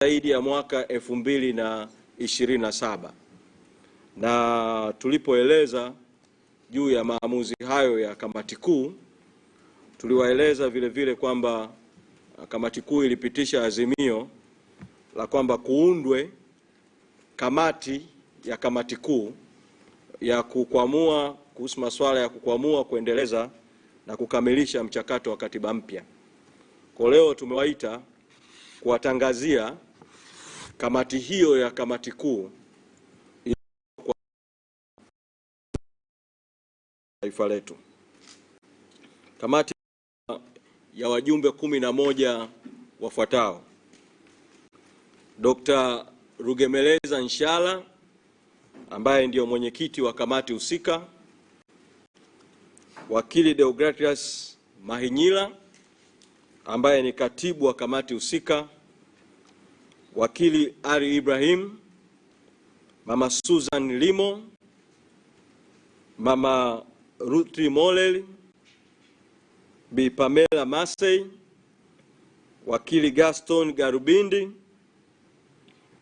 zaidi ya mwaka 2027, na tulipoeleza juu ya maamuzi hayo ya kamati kuu, tuliwaeleza vile vile kwamba kamati kuu ilipitisha azimio la kwamba kuundwe kamati ya kamati kuu ya kukwamua kuhusu masuala ya kukwamua, kuendeleza na kukamilisha mchakato wa katiba mpya. Kwa leo tumewaita kuwatangazia kamati hiyo ya kamati kuu kwa taifa letu. Kamati ya wajumbe 11 wafuatao: Dr. Rugemeleza Nshala ambaye ndio mwenyekiti wa kamati husika, Wakili Deogratias Mahinyila ambaye ni katibu wa kamati husika, Wakili Ari Ibrahim, Mama Susan Limo, Mama Ruthi Molel, Bi Pamela Masei, Wakili Gaston Garubindi,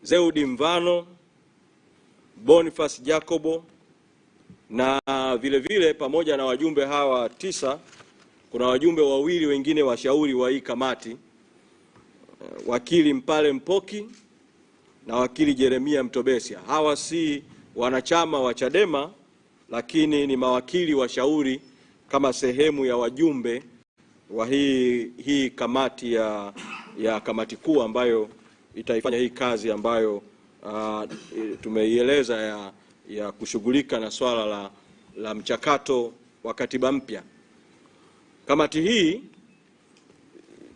Zeudi Mvano, Boniface Jacobo, na vile vile pamoja na wajumbe hawa 9 kuna wajumbe wawili wengine washauri wa hii kamati, Wakili Mpale Mpoki na Wakili Jeremia Mtobesia. Hawa si wanachama wa Chadema, lakini ni mawakili washauri kama sehemu ya wajumbe wa hii kamati ya kamati kuu ambayo itaifanya hii kazi ambayo tumeieleza ya kushughulika na swala la mchakato wa katiba mpya. Kamati hii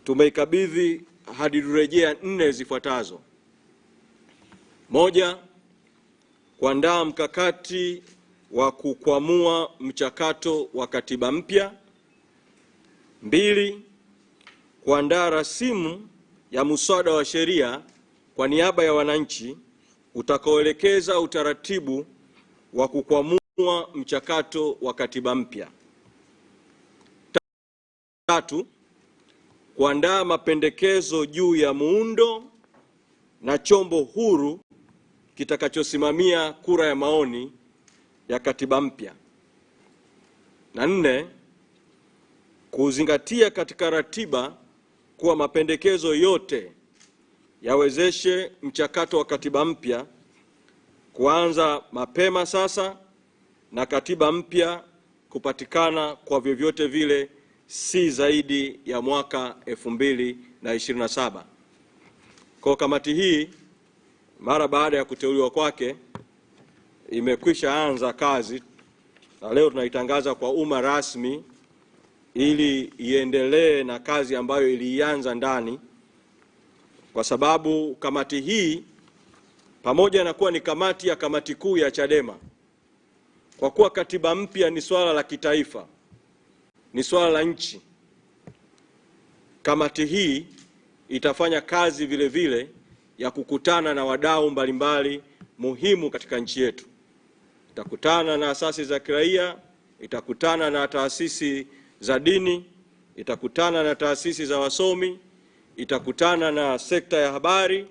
tumeikabidhi hadi rejea 4 zifuatazo: 1, kuandaa mkakati wa kukwamua mchakato wa katiba mpya; 2, kuandaa rasimu ya muswada wa sheria kwa niaba ya wananchi utakaoelekeza utaratibu wa kukwamua mchakato wa katiba mpya; 3, kuandaa mapendekezo juu ya muundo na chombo huru kitakachosimamia kura ya maoni ya katiba mpya; na 4, kuzingatia katika ratiba kuwa mapendekezo yote yawezeshe mchakato wa katiba mpya kuanza mapema sasa na katiba mpya kupatikana kwa vyovyote vile si zaidi ya mwaka 2027. Kwa kamati hii mara baada ya kuteuliwa kwake imekwisha anza kazi, na leo tunaitangaza kwa umma rasmi ili iendelee na kazi ambayo ilianza ndani, kwa sababu kamati hii pamoja na kuwa ni kamati ya kamati kuu ya Chadema, kwa kuwa katiba mpya ni swala la kitaifa, ni swala la nchi, kamati hii itafanya kazi vile vile ya kukutana na wadau mbalimbali muhimu katika nchi yetu. Itakutana na asasi za kiraia, itakutana na taasisi za dini, itakutana na taasisi za wasomi, itakutana na sekta ya habari,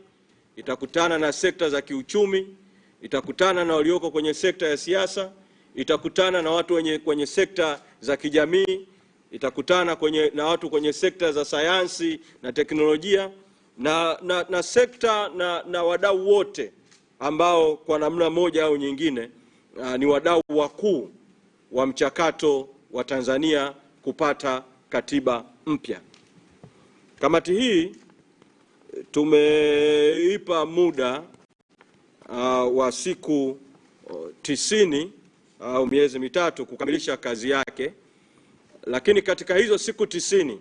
itakutana na sekta za kiuchumi, itakutana na walioko kwenye sekta ya siasa, itakutana na watu kwenye sekta za kijamii, itakutana na watu kwenye sekta za sayansi na teknolojia na sekta na wadau wote ambao kwa namna moja au nyingine ni wadau wakuu wa mchakato wa Tanzania kupata katiba mpya. Kamati hii tumeipa muda wa siku 90 au miezi mitatu kukamilisha kazi yake, lakini katika hizo siku 90,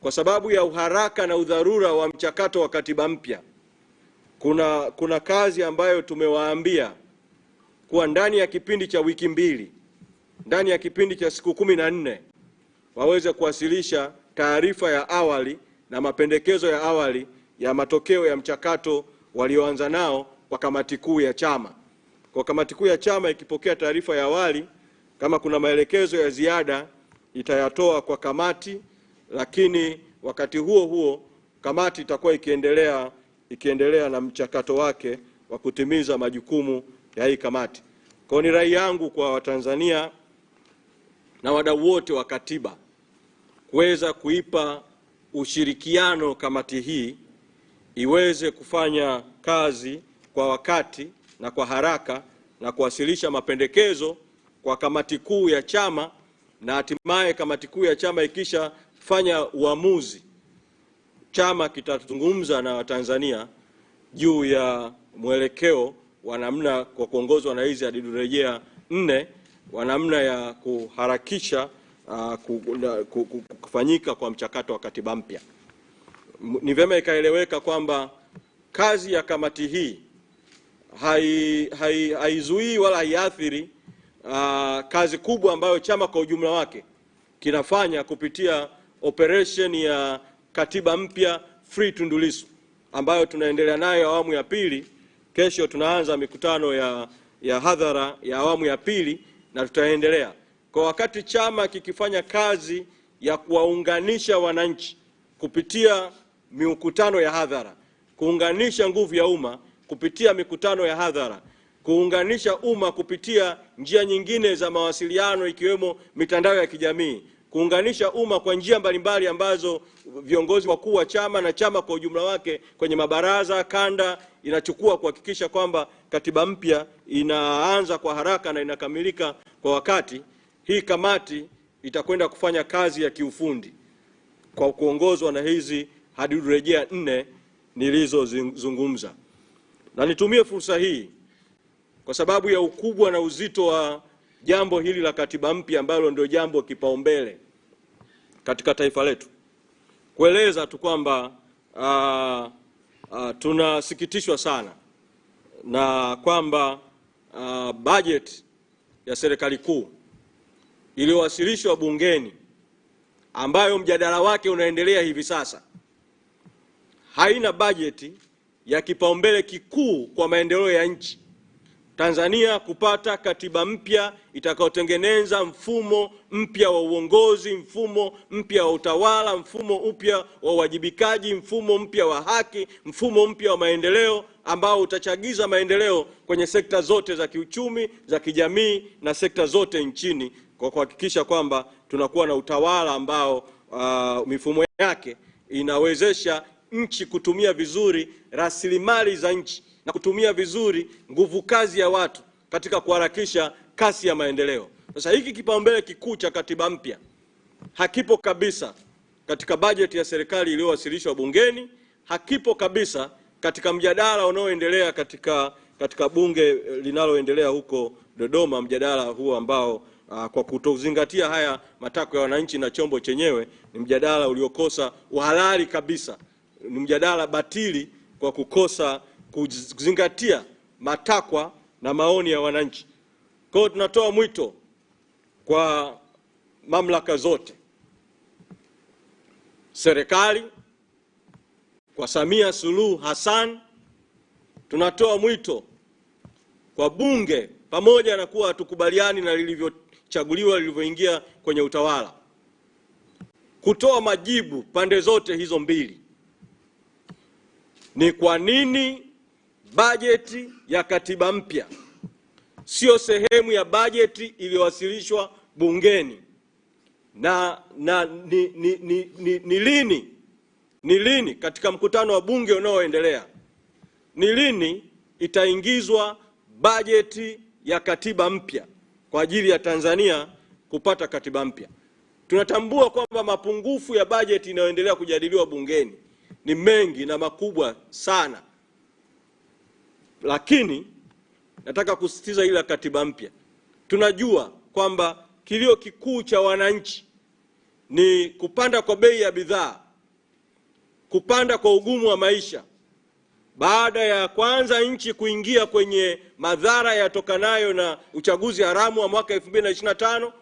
kwa sababu ya uharaka na udharura wa mchakato wa katiba mpya, kuna kazi ambayo tumewaambia kuwa ndani ya kipindi cha wiki 2, ndani ya kipindi cha siku 14 waweze kuwasilisha taarifa ya awali na mapendekezo ya awali ya matokeo ya mchakato walioanza nao kwa kamati kuu ya chama. Kwa kamati kuu ya chama ikipokea taarifa ya awali, kama kuna maelekezo ya ziada itayatoa kwa kamati, lakini wakati huo huo kamati itakuwa ikiendelea ikiendelea na mchakato wake wa kutimiza majukumu ya hii kamati. Kwa ni rai yangu kwa Watanzania na wadau wote wa katiba kuweza kuipa ushirikiano kamati hii iweze kufanya kazi kwa wakati na kwa haraka na kuwasilisha mapendekezo kwa kamati kuu ya chama, na hatimaye kamati kuu ya chama ikisha fanya uamuzi, chama kitazungumza na Watanzania juu ya mwelekeo wa namna, kwa kuongozwa na hizi hadidu rejea 4, wa namna ya kuharakisha kufanyika kwa mchakato wa katiba mpya. Ni vyema ikaeleweka kwamba kazi ya kamati hii haizuii wala haiathiri kazi kubwa ambayo chama kwa ujumla wake kinafanya kupitia operation ya katiba mpya Free Tundu Lissu, ambayo tunaendelea nayo awamu ya pili. Kesho tunaanza mikutano ya hadhara ya awamu ya pili na tutaendelea. Kwa wakati chama kikifanya kazi ya kuwaunganisha wananchi kupitia mikutano ya hadhara, kuunganisha nguvu ya umma kupitia mikutano ya hadhara, kuunganisha umma kupitia njia nyingine za mawasiliano ikiwemo mitandao ya kijamii, kuunganisha umma kwa njia mbalimbali ambazo viongozi wakuu wa chama na chama kwa ujumla wake kwenye mabaraza kanda inachukua kuhakikisha kwamba katiba mpya inaanza kwa haraka na inakamilika kwa wakati. Hii kamati itakwenda kufanya kazi ya kiufundi kwa kuongozwa na hizi hadidu rejea 4 nilizozungumza. Na nitumie fursa hii kwa sababu ya ukubwa na uzito wa jambo hili la katiba mpya ambalo ndio jambo kipaumbele katika taifa letu, kueleza tu kwamba tunasikitishwa sana na kwamba bajeti ya serikali kuu iliyowasilishwa bungeni, ambayo mjadala wake unaendelea hivi sasa, haina bajeti ya kipaumbele kikuu kwa maendeleo ya nchi Tanzania kupata katiba mpya itakayotengeneza mfumo mpya wa uongozi, mfumo mpya wa utawala, mfumo mpya wa uwajibikaji, mfumo mpya wa haki, mfumo mpya wa maendeleo ambao utachagiza maendeleo kwenye sekta zote za kiuchumi, za kijamii na sekta zote nchini, kwa kuhakikisha kwamba tunakuwa na utawala ambao mifumo yake inawezesha nchi kutumia vizuri rasilimali za nchi na kutumia vizuri nguvu kazi ya watu katika kuharakisha kasi ya maendeleo. Sasa hiki kipaumbele kikuu cha katiba mpya hakipo kabisa katika bajeti ya serikali iliyowasilishwa bungeni, hakipo kabisa katika mjadala unaoendelea katika bunge linaloendelea huko Dodoma, mjadala huo ambao kwa kutozingatia haya matakwa ya wananchi na chombo chenyewe ni mjadala uliokosa uhalali kabisa, ni mjadala batili kwa kukosa kuzingatia matakwa na maoni ya wananchi. Kwa hiyo tunatoa mwito kwa mamlaka zote, serikali, kwa Samia Suluhu Hassan, tunatoa mwito kwa bunge, pamoja na kuwa hatukubaliani na lilivyochaguliwa, lilivyoingia kwenye utawala, kutoa majibu pande zote hizo mbili. Ni kwa nini bajeti ya katiba mpya sio sehemu ya bajeti iliyowasilishwa bungeni, na ni lini katika mkutano wa bunge unaoendelea, ni lini itaingizwa bajeti ya katiba mpya kwa ajili ya Tanzania kupata katiba mpya. Tunatambua kwamba mapungufu ya bajeti inayoendelea kujadiliwa bungeni ni mengi na makubwa sana, lakini nataka kusisitiza ile katiba mpya. Tunajua kwamba kilio kikuu cha wananchi ni kupanda kwa bei ya bidhaa, kupanda kwa ugumu wa maisha, baada ya kwanza nchi kuingia kwenye madhara yatokanayo na uchaguzi haramu wa mwaka 2025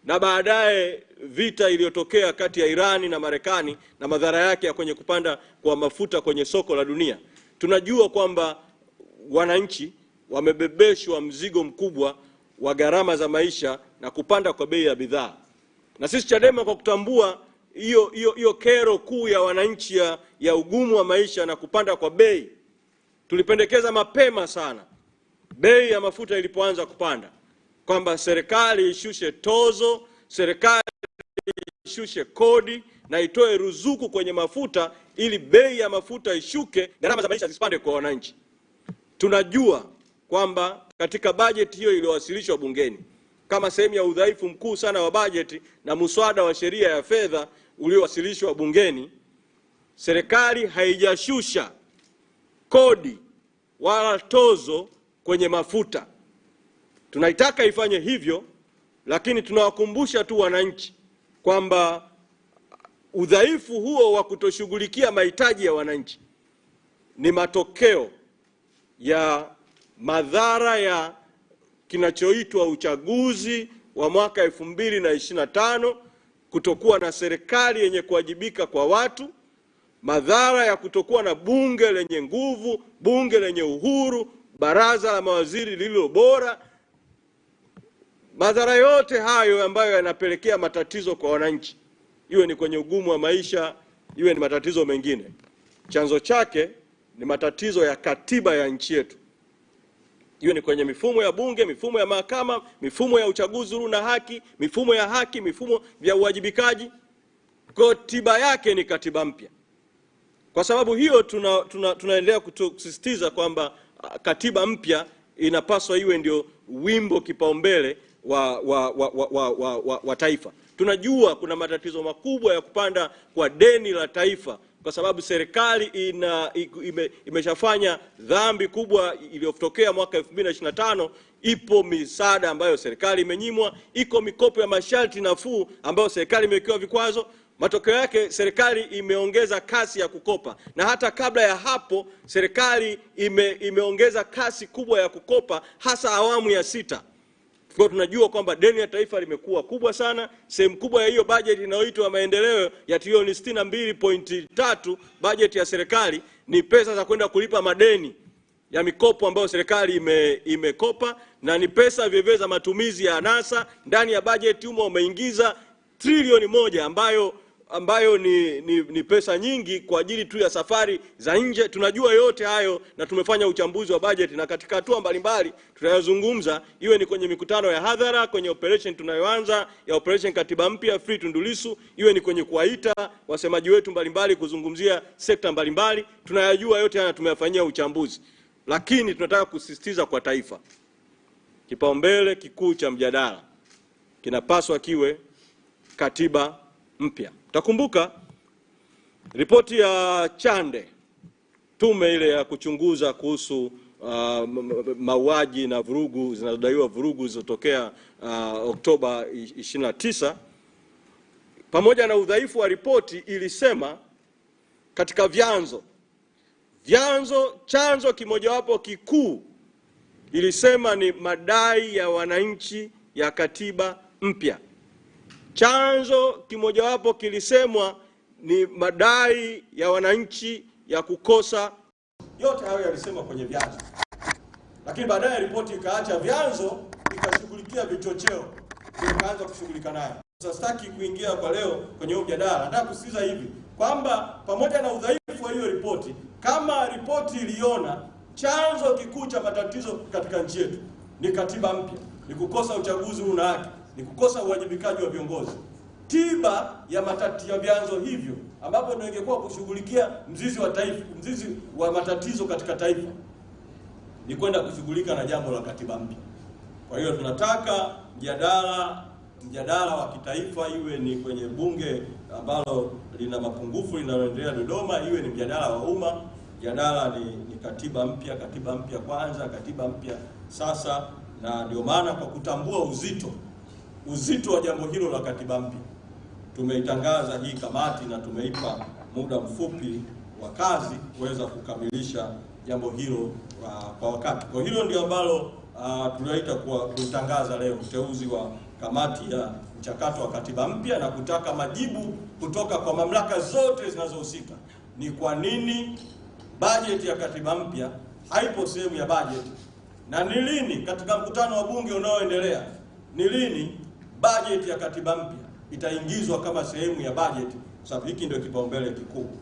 na baadaye vita iliyotokea kati ya Irani na Marekani na madhara yake ya kwenye kupanda kwa mafuta kwenye soko la dunia. Tunajua kwamba wananchi wamebebeshwa mzigo mkubwa wa gharama za maisha na kupanda kwa bei ya bidhaa. Na sisi Chadema, kwa kutambua hiyo kero kuu ya wananchi ya ugumu wa maisha na kupanda kwa bei. Tulipendekeza mapema sana bei ya mafuta ilipoanza kupanda kwamba serikali ishushe tozo, serikali ishushe kodi na itoe ruzuku kwenye mafuta ili bei ya mafuta ishuke, gharama za maisha zisipande kwa wananchi. Tunajua kwamba katika bajeti hiyo iliyowasilishwa bungeni kama sehemu ya udhaifu mkuu sana wa bajeti na muswada wa sheria ya fedha uliowasilishwa bungeni, serikali haijashusha kodi wala tozo kwenye mafuta. Tunaitaka ifanye hivyo, lakini tunawakumbusha tu wananchi kwamba udhaifu huo wa kutoshughulikia mahitaji ya wananchi ni matokeo ya madhara ya kinachoitwa uchaguzi wa mwaka 2025, kutokuwa na serikali yenye kuwajibika kwa watu, madhara ya kutokuwa na bunge lenye nguvu, bunge lenye uhuru, baraza la mawaziri lililo bora. Madhara yote hayo ambayo yanapelekea matatizo kwa wananchi, iwe ni kwenye ugumu wa maisha, iwe ni matatizo mengine, chanzo chake ni matatizo ya katiba ya nchi yetu. Iwe ni kwenye mifumo ya bunge, mifumo ya mahakama, mifumo ya uchaguzi huru na haki, mifumo ya haki, mifumo ya uwajibikaji. Katiba yake ni katiba mpya. Kwa sababu hiyo tunaendelea kusisitiza kwamba katiba mpya inapaswa iwe ndio wimbo kipaumbele wa taifa. Tunajua kuna matatizo makubwa ya kupanda kwa deni la taifa kwa sababu serikali imeshafanya dhambi kubwa iliyotokea mwaka 2025. Ipo misaada ambayo serikali imenyimwa, iko mikopo ya masharti nafuu ambayo serikali imewekewa vikwazo. Matokeo yake serikali imeongeza kasi ya kukopa, na hata kabla ya hapo serikali imeongeza kasi kubwa ya kukopa, hasa awamu ya 6. Kwa tunajua kwamba deni la taifa limekuwa kubwa sana. Sehemu kubwa ya hiyo bajeti inayoitwa maendeleo ya trilioni 62.3 bajeti ya serikali ni pesa za kwenda kulipa madeni ya mikopo ambayo serikali imekopa, na ni pesa vile za matumizi ya anasa. Ndani ya bajeti humo umeingiza trilioni 1 ambayo ni pesa nyingi kwa ajili tu ya safari za nje. Tunajua yote hayo na tumefanya uchambuzi wa bajeti, na katika hatua mbalimbali tunayozungumza, iwe ni kwenye mikutano ya hadhara, kwenye operation tunayoanza ya operation katiba mpya Free Tundu Lissu, iwe ni kwenye kuwaita wasemaji wetu mbalimbali kuzungumzia sekta mbalimbali, tunayajua yote haya, tumeyafanyia uchambuzi. Lakini tunataka kusisitiza kwa taifa, kipaumbele kikuu cha mjadala kinapaswa kiwe katiba mpya. Utakumbuka ripoti ya Chande, tume ile ya kuchunguza kuhusu mauaji na vurugu zinazodaiwa zilizotokea Oktoba 29, pamoja na udhaifu wa ripoti ilisema katika chanzo kimojawapo kikuu ilisema ni madai ya wananchi ya katiba mpya. Chanzo kimojawapo kilisemwa ni madai ya wananchi ya kukosa. Yote hayo yalisema kwenye vyanzo, lakini baadaye ripoti ikaacha vyanzo, ikashughulikia vichocheo, ikaanza kushughulika nayo. Sasa sitaki kuingia kwa leo kwenye mjadala. Nataka kusisitiza hivi kwamba pamoja na udhaifu wa hiyo ripoti, kama ripoti iliona chanzo kikuu cha matatizo katika nchi yetu ni katiba mpya, ni kukosa uchaguzi huru na haki, ni kukosa uwajibikaji wa viongozi, tiba ya matatizo ya vyanzo hivyo, ambapo ndio ingekuwa kushughulikia mzizi wa matatizo katika taifa, ni kwenda kushughulika na jambo la katiba mpya. Kwa hiyo tunataka mjadala wa kitaifa, iwe ni kwenye bunge ambalo lina mapungufu linaloendelea Dodoma, iwe ni mjadala wa umma. Mjadala ni katiba mpya kwanza, katiba mpya sasa. Na ndio maana kwa kutambua uzito wa jambo hilo la katiba mpya, tumeitangaza hii kamati na tumeipa muda mfupi wa kazi kuweza kukamilisha jambo hilo kwa wakati. Kwa hilo ndio ambalo tunaita kutangaza leo uteuzi wa kamati ya mchakato wa katiba mpya, na kutaka majibu kutoka kwa mamlaka zote zinazohusika. Ni kwa nini bajeti ya katiba mpya haipo sehemu ya bajeti, na ni lini katika mkutano wa bunge unaoendelea, ni lini bajeti ya katiba mpya itaingizwa kama sehemu ya bajeti sababu hiki ndio kipaumbele kikubwa.